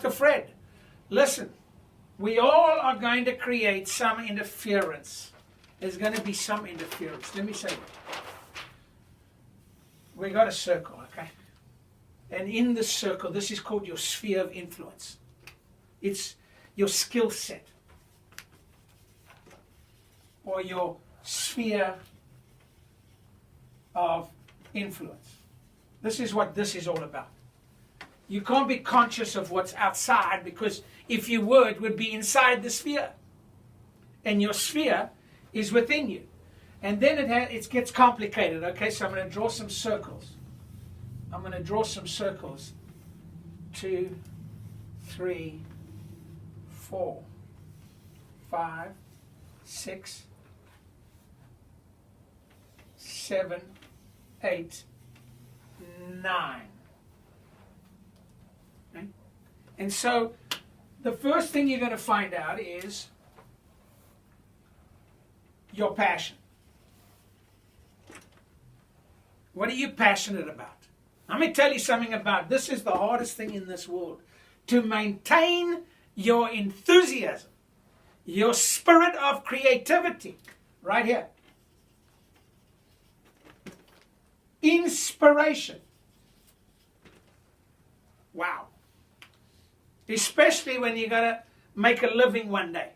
Dr. Fred, listen, we all are going to create some interference. There's going to be some interference. Let me say that. We got a circle, okay? And in this circle, this is called your sphere of influence. It's your skill set. Or your sphere of influence. This is what this is all about. You can't be conscious of what's outside, because if you were, it would be inside the sphere. And your sphere is within you. And then it gets complicated. Okay, so I'm going to draw some circles. I'm going to draw some circles. 2, 3, 4, 5, 6, 7, 8, 9. Okay? And so the first thing you're going to find out is your passion. What are you passionate about? Let me tell you something about this. Is the hardest thing in this world. To maintain your enthusiasm, your spirit of creativity. Right here. Inspiration. Wow. Especially when you're going to make a living one day.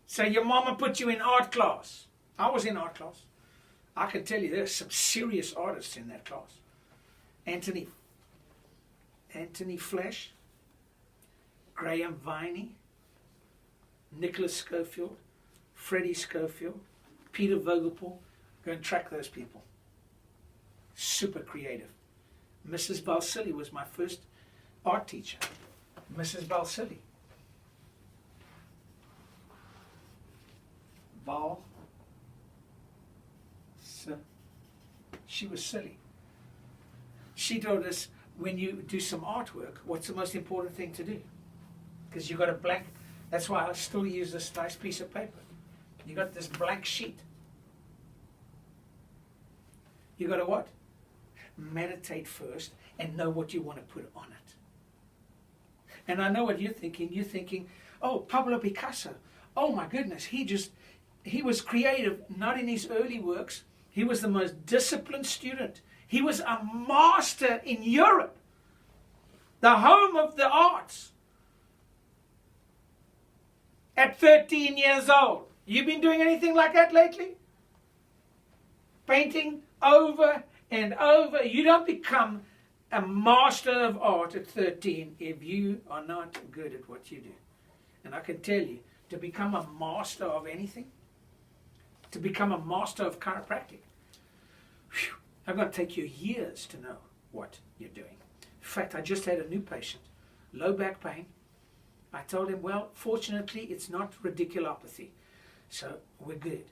So your mama put you in art class. I was in art class. I can tell you there's some serious artists in that class. Anthony Flesh, Graham Viney, Nicholas Schofield, Freddie Schofield, Peter Vogelpohl. Go and track those people. Super creative. Mrs. Balsillie was my first art teacher. Mrs. Balsillie. She was silly. She told us, when you do some artwork, what's the most important thing to do? Because you got a blank, that's why I still use this nice piece of paper. You got this blank sheet. You got to what? Meditate first and know what you want to put on it. And I know what you're thinking. You're thinking, oh, Pablo Picasso. Oh my goodness, he was creative, not in his early works. He was the most disciplined student. He was a master in Europe, the home of the arts. At 13 years old. You been doing anything like that lately? Painting over and over. You don't become a master of art at 13 if you are not good at what you do. And I can tell you, to become a master of anything, to become a master of chiropractic, I'm going to take you years to know what you're doing. In fact, I just had a new patient, low back pain. I told him, well, fortunately, it's not radiculopathy, so we're good.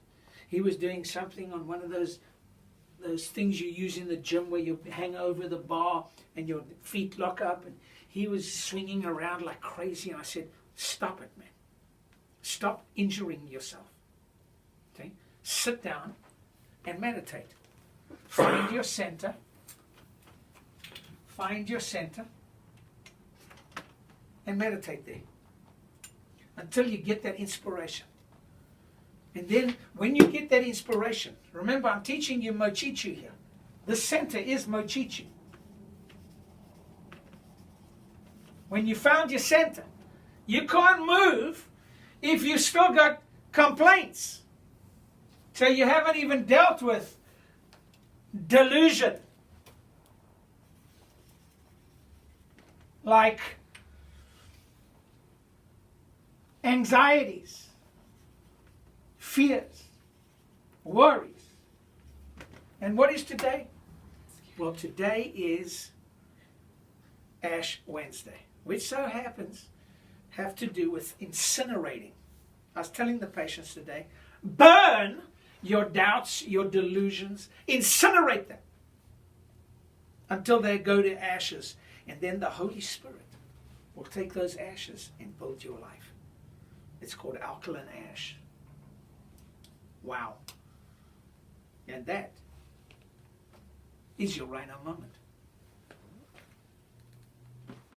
He was doing something on one of those things you use in the gym where you hang over the bar and your feet lock up, and he was swinging around like crazy. And I said, stop it, man. Stop injuring yourself. Okay? Sit down and meditate. Find your center. Find your center and meditate there until you get that inspiration. And then when you get that inspiration, remember I'm teaching you MoChihChu here. The center is MoChihChu. When you found your center, you can't move if you still got complaints. So you haven't even dealt with delusion. Like anxieties, fears, worries. And what is today? Well, today is Ash Wednesday, which so happens have to do with incinerating. I was telling the patients today, burn your doubts, your delusions, incinerate them until they go to ashes. And then the Holy Spirit will take those ashes and build your life. It's called alkaline ash. Wow. And that is your Rhino moment.